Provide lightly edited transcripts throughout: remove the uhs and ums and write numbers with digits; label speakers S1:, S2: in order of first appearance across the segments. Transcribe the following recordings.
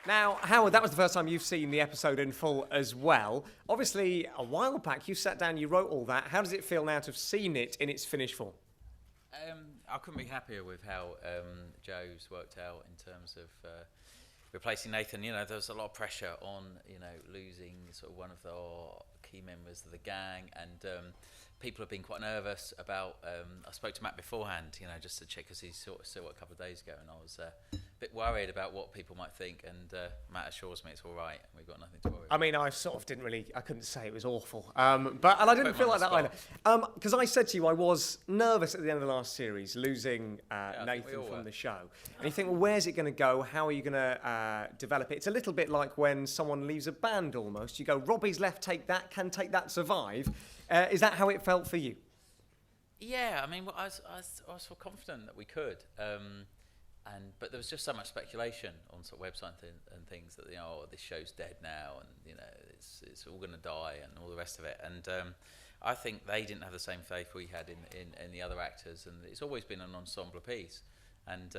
S1: Now, Howard, that was the first time you've seen the episode in full as well. Obviously, a while back, you sat down, you wrote all that. How does it feel now to have seen it in its finished form?
S2: I couldn't be happier with how Joe's worked out in terms of replacing Nathan. You know, there was a lot of pressure on, losing sort of one of the key members of the gang, and people have been quite nervous about. I spoke to Matt beforehand, just to check, because he saw it a couple of days ago, and I was a bit worried about what people might think. And Matt assures me it's all right, and we've got nothing to worry about.
S1: I mean, I sort of I couldn't say it was awful, and I didn't feel like that either. Because I said to you, I was nervous at the end of the last series, losing Nathan from the show. And you think, well, where's it going to go? How are you going to develop it? It's a little bit like when someone leaves a band almost. You go, Robbie's left, take that, can take that, survive. Is that how it felt for you?
S2: Yeah, I mean, I was so confident that we could. But there was just so much speculation on sort of websites and things that this show's dead now, and it's all going to die and all the rest of it. And I think they didn't have the same faith we had in the other actors, and it's always been an ensemble piece. And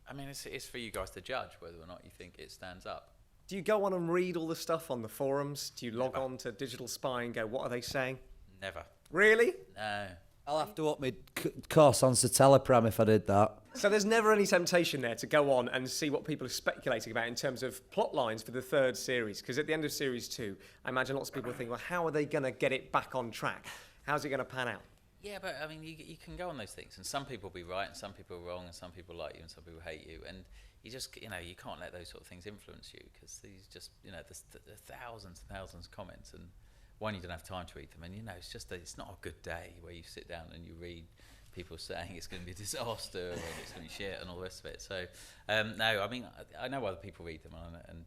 S2: I mean, it's for you guys to judge whether or not you think it stands up.
S1: Do you go on and read all the stuff on the forums? Do you log on to Digital Spy and go, what are they saying?
S2: Never.
S1: Really?
S2: No.
S3: I'll have to up my course on Telegram if I did that.
S1: So there's never any temptation there to go on and see what people are speculating about in terms of plot lines for the third series? Because at the end of series 2, I imagine lots of people think, well, how are they going to get it back on track? How's it going to pan out?
S2: Yeah, but I mean, you can go on those things, and some people will be right, and some people are wrong, and some people like you, and some people hate you, and you just, you can't let those sort of things influence you, because these just, there's thousands and thousands of comments, and one, you don't have time to read them, and it's not a good day where you sit down and you read people saying it's going to be a disaster and it's going to be shit and all the rest of it. So no, I mean, I know other people read them, and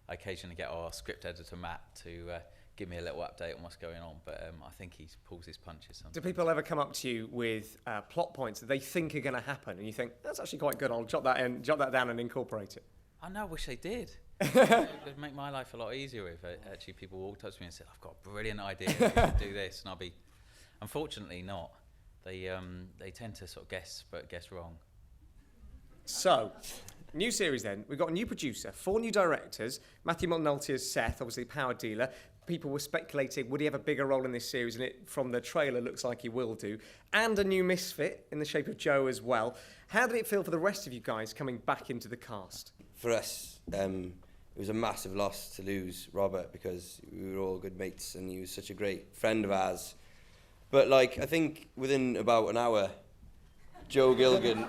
S2: I occasionally get our script editor Matt to give me a little update on what's going on, but I think he pulls his punches sometimes.
S1: Do people ever come up to you with plot points that they think are going to happen, and you think, that's actually quite good, I'll jot that down and incorporate it?
S2: I know, I wish they did. It would make my life a lot easier if actually people walked up to me and said, I've got a brilliant idea, we should do this, and I'll be, unfortunately not. They tend to sort of guess wrong.
S1: So, new series then. We've got a new producer, 4 new directors, Matthew McNulty as Seth, obviously power dealer. People were speculating, would he have a bigger role in this series? And it, from the trailer, looks like he will do. And a new misfit in the shape of Joe as well. How did it feel for the rest of you guys coming back into the cast?
S4: For us, it was a massive loss to lose Robert, because we were all good mates and he was such a great friend of ours. But I think within about an hour, Joe Gilgun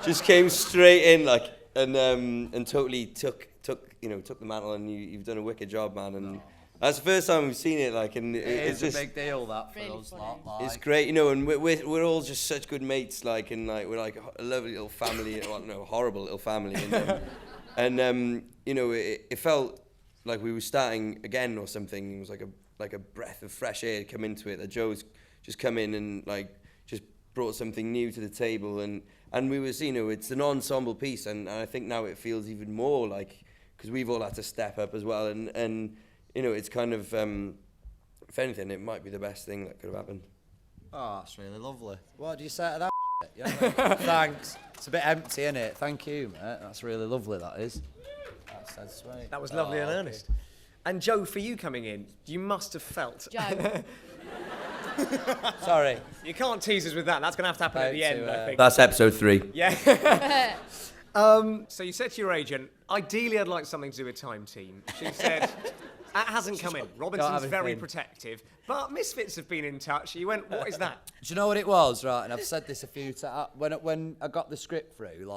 S4: just came straight in and totally took the mantle, and you've done a wicked job, man. And that's the first time we've seen it, and it's
S3: just a big deal that for really us lot.
S4: It's great, and we're all just such good mates, and we're like a lovely little family. Well, no, horrible little family, and it felt like we were starting again or something. It was like a breath of fresh air come into it, that Joe's just come in and just brought something new to the table, and we was, it's an ensemble piece, and I think now it feels even more because we've all had to step up as well, and it's kind of, if anything, it might be the best thing that could have happened.
S3: Oh, that's really lovely. What do you say to that? Yeah, thanks. It's a bit empty, isn't it? Thank you, mate. That's really lovely, that is. That's sweet.
S1: That was lovely and earnest. And Joe, for you coming in, you must have felt...
S5: Joe.
S3: Sorry.
S1: You can't tease us with that. That's going to have to happen at the end, I think.
S4: That's episode 3.
S1: Yeah. So you said to your agent, ideally I'd like something to do with Time Team. She said, that hasn't come in. Robinson's very protective. But Misfits have been in touch. You went, what is that?
S3: Do you know what it was, right? And I've said this a few times. When I got the script through,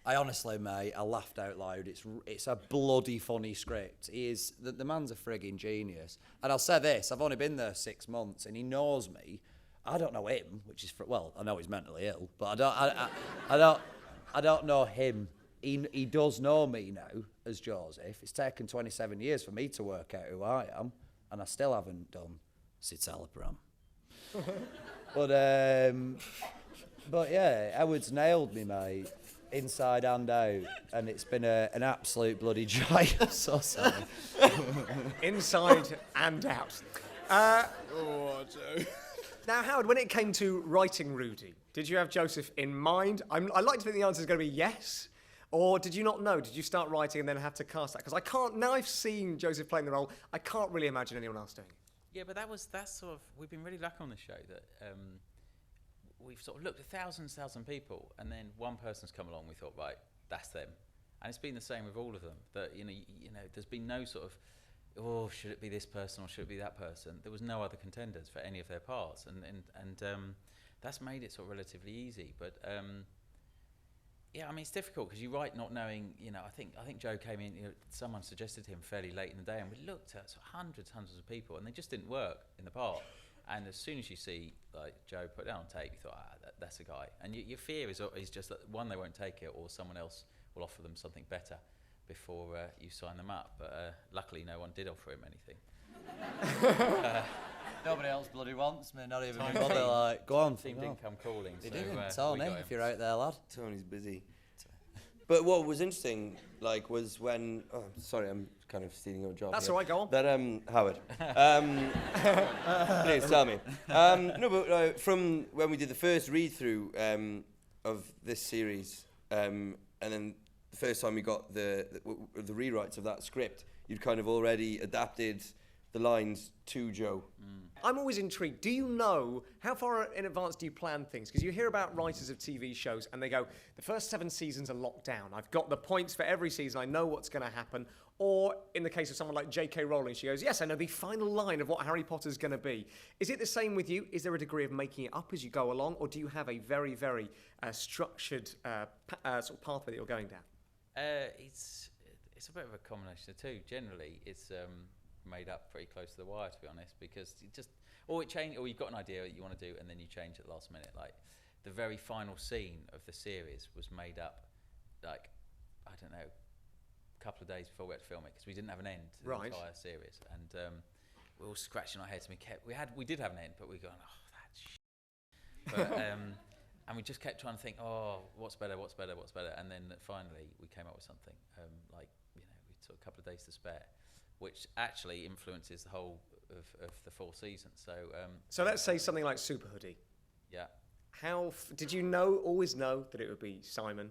S3: I honestly, mate, I laughed out loud. It's a bloody funny script. The man's a frigging genius. And I'll say this, I've only been there 6 months, and he knows me. I don't know him, which is, I know he's mentally ill, but I don't know him. He does know me now as Joseph. It's taken 27 years for me to work out who I am, and I still haven't done Citalopram. But yeah, Howard's nailed me, mate, inside and out, and it's been an absolute bloody joy. I'm so sorry.
S1: Inside and out.
S4: Joe.
S1: Now, Howard, when it came to writing Rudy, did you have Joseph in mind? I like to think the answer is going to be yes. Or did you not know? Did you start writing and then have to cast that? Because I can't, now I've seen Joseph playing the role, I can't really imagine anyone else doing it.
S2: Yeah, but that's sort of, we've been really lucky on the show that we've sort of looked at thousands of people, and then one person's come along, we thought, right, that's them. And it's been the same with all of them, that, you know, there's been no sort of, oh, should it be this person or should it be that person? There was no other contenders for any of their parts, and that's made it sort of relatively easy. But yeah, I mean, it's difficult because you write not knowing. You know, I think Joe came in. You know, someone suggested him fairly late in the day, and we looked at sort of hundreds of people, and they just didn't work in the part. And as soon as you see like Joe put it on tape, you thought, that's a guy. And your fear is just that one, they won't take it, or someone else will offer them something better before you sign them up. But luckily, no one did offer him anything.
S3: Nobody else bloody wants me, not even my mother. Like, go on.
S2: Team didn't come calling.
S3: They
S2: so,
S3: didn't. Tony, if you're out there, lad.
S4: Tony's busy. But what was interesting, like, was when... Oh, sorry, I'm kind of stealing your job.
S1: That's
S4: here.
S1: all right, go on.
S4: That, Howard. Please, tell me. No, but from when we did the first read-through of this series, and then the first time we got the rewrites of that script, you'd kind of already adapted the lines to Joe.
S1: I'm always intrigued. Do you know, how far in advance do you plan things? Because you hear about writers of TV shows and they go, the first 7 seasons are locked down. I've got the points for every season. I know what's going to happen. Or in the case of someone like J.K. Rowling, she goes, yes, I know the final line of what Harry Potter's going to be. Is it the same with you? Is there a degree of making it up as you go along? Or do you have a very, very structured sort of pathway that you're going down?
S2: It's a bit of a combination of two. Generally, it's... made up pretty close to the wire, to be honest, because you just or you've got an idea that you want to do and then you change at the last minute. Like the very final scene of the series was made up, like, I don't know, a couple of days before we had to film it because we didn't have an end to the entire series, and we were all scratching our heads, and we did have an end, but we were going, oh, that's shit. But and we just kept trying to think, oh, what's better, and then finally we came up with something. Like, you know, we took a couple of days to spare, which actually influences the whole of the 4 seasons. So
S1: let's say something like Super Hoodie.
S2: Yeah.
S1: Did you always know that it would be Simon?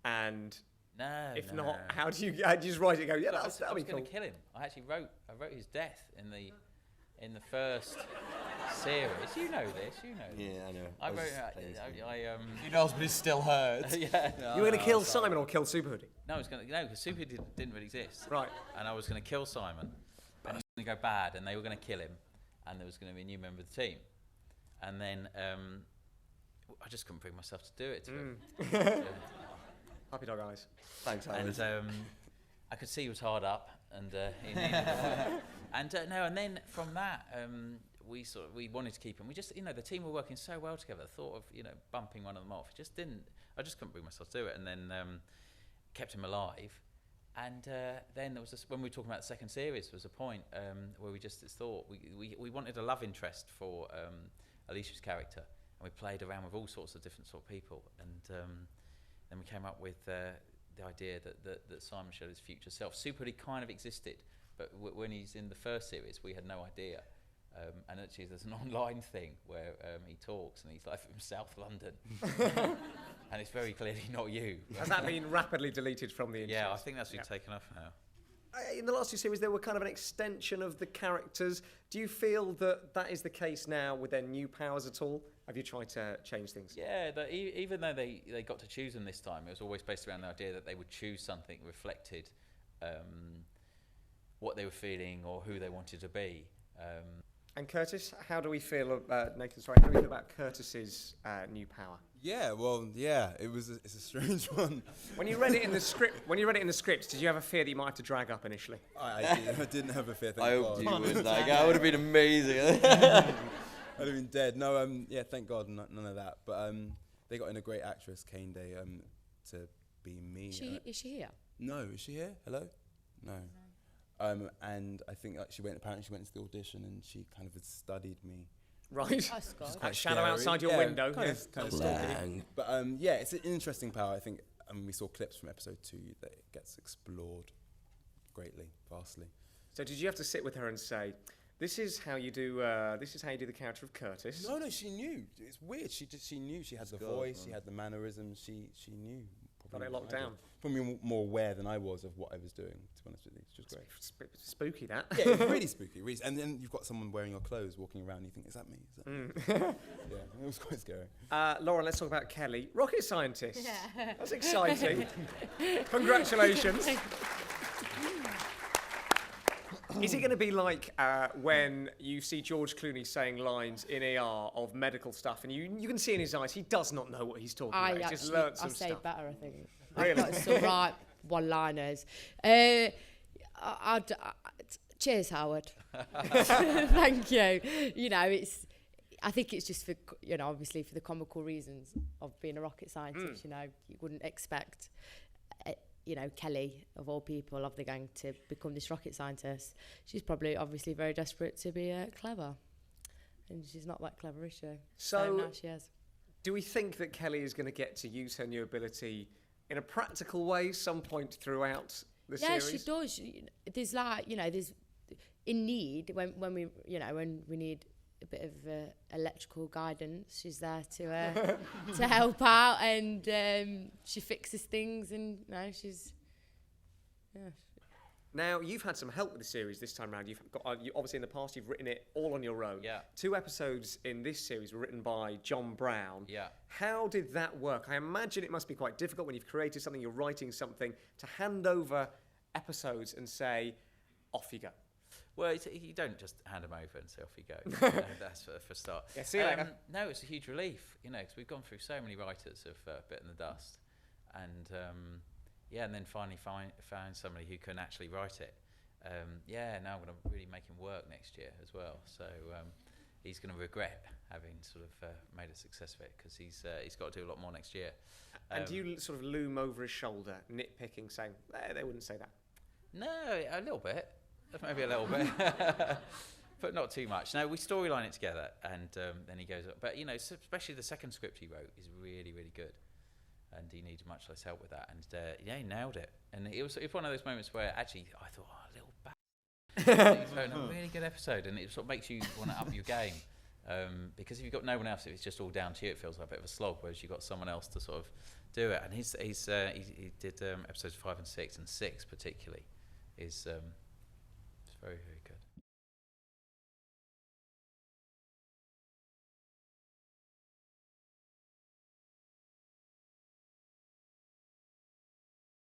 S1: And if not, how do you just write it and go, yeah, that'll be cool?
S2: I was going to kill him. I wrote his death in the first series. You know this.
S4: Yeah, I know.
S2: I wrote.
S3: He knows, but he still hurts.
S2: Yeah.
S1: You were going to kill Simon or kill Super Hoodie?
S2: No, I was going to. No, because Super Hoodie didn't really exist.
S1: Right.
S2: And I was going to kill Simon, and it was going to go bad, and they were going to kill him, and there was going to be a new member of the team, and then I just couldn't bring myself to do it to him.
S1: Happy dog eyes.
S4: Thanks, Howard.
S2: And I could see he was hard up, and he needed a while. And then from that, we wanted to keep him. We just, the team were working so well together. The thought of, bumping one of them off, I just couldn't bring myself to do it. And then kept him alive. And then there was when we were talking about the second series, there was a point where we just thought we wanted a love interest for Alicia's character, and we played around with all sorts of different sort of people, and then we came up with the idea that Simon showed his future self. Super Hoodie kind of existed, but when he's in the first series, we had no idea. And actually, there's an online thing where he talks, and he's like from South London, and it's very clearly not you.
S1: Has that been rapidly deleted from the internet?
S2: Yeah, I think that's been taken off now.
S1: In the last 2 series, they were kind of an extension of the characters. Do you feel that is the case now with their new powers at all? Have you tried to change things?
S2: Yeah, even though they got to choose them this time, it was always based around the idea that they would choose something that reflected what they were feeling or who they wanted to be.
S1: And Curtis, how do we feel about Nathan? Sorry, how do we feel about Curtis's new power?
S5: Yeah, well, it's a strange one.
S1: When you read it in the script, did you have a fear that you might have to drag up initially?
S5: I didn't have a fear.
S4: I hoped you would. That would have been amazing.
S5: I'd have been dead. No, thank God, none of that. But they got in a great actress, Kane Day, to be me.
S6: Is she here?
S5: No, is she here? Hello? No. And I think she went into the audition and she kind of had studied me.
S1: Right.
S6: Oh, Scott.
S1: That shadow
S5: Scary.
S1: outside your window.
S5: Kind of stalky. But it's an interesting power. I think we saw clips from episode 2 that it gets explored greatly, vastly.
S1: So did you have to sit with her and say, this is how you do the character of Curtis?
S5: No, she knew. It's weird. She knew. She had the voice. She had the mannerisms. She knew
S1: Got it locked down.
S5: Probably more aware than I was of what I was doing, to be honest with you. It's just great.
S1: Spooky, that.
S5: Yeah, it's really spooky. Really. And then you've got someone wearing your clothes walking around and you think, is that me? Is that me? Yeah, it was quite scary.
S1: Laura, let's talk about Kelly. Rocket scientist. Yeah. That's exciting. Congratulations. Is it going to be like when you see George Clooney saying lines in ER of medical stuff, and you can see in his eyes he does not know what he's talking about. He just learnt some stuff.
S6: I say better, I think.
S1: Really?
S6: I've got some right one-liners. Cheers, Howard. Thank you. You know, I think it's just for, you know, obviously for the comical reasons of being a rocket scientist. You know, you wouldn't expect, you know, Kelly, of all people, of the gang, to become this rocket scientist. She's probably, obviously, very desperate to be clever. And she's not that clever, is she? So now she is.
S1: Do we think that Kelly is going to get to use her new ability in a practical way some point throughout the series?
S6: Yeah, she does. There's like, you know, there's in need when we, you know, when we need a bit of electrical guidance, she's there to to help out, and she fixes things, and you know, she's
S1: Now, you've had some help with the series this time around. You've got, you, obviously in the past you've written it all on your own.
S2: Yeah.
S1: 2 episodes in this series were written by John Brown.
S2: Yeah.
S1: How did that work? I imagine it must be quite difficult when you've created something, you're writing something, to hand over episodes and say, off you go.
S2: Well, you don't just hand them over and say off you go. That's for a start.
S1: Yeah, see you later.
S2: No, it's a huge relief, you know, because we've gone through so many writers of Bit in the Dust, and yeah, and then finally found somebody who can actually write it. Yeah, now I'm going to really make him work next year as well. So he's going to regret having sort of made a success of it, because he's got to do a lot more next year.
S1: And do you sort of loom over his shoulder, nitpicking, saying, they wouldn't say that?
S2: No, a little bit. Maybe a little bit. But not too much. No, we storyline it together, and then he goes up. But, you know, especially the second script he wrote is really, really good. And he needed much less help with that. And, yeah, he nailed it. And it was one of those moments where actually I thought, oh, a little bad. He's wrote a really good episode, and it sort of makes you want to up your game. Because if you've got no one else, if it's just all down to you, it feels like a bit of a slog, whereas you've got someone else to sort of do it. And he did episodes 5 and 6, and 6 particularly is very, very good.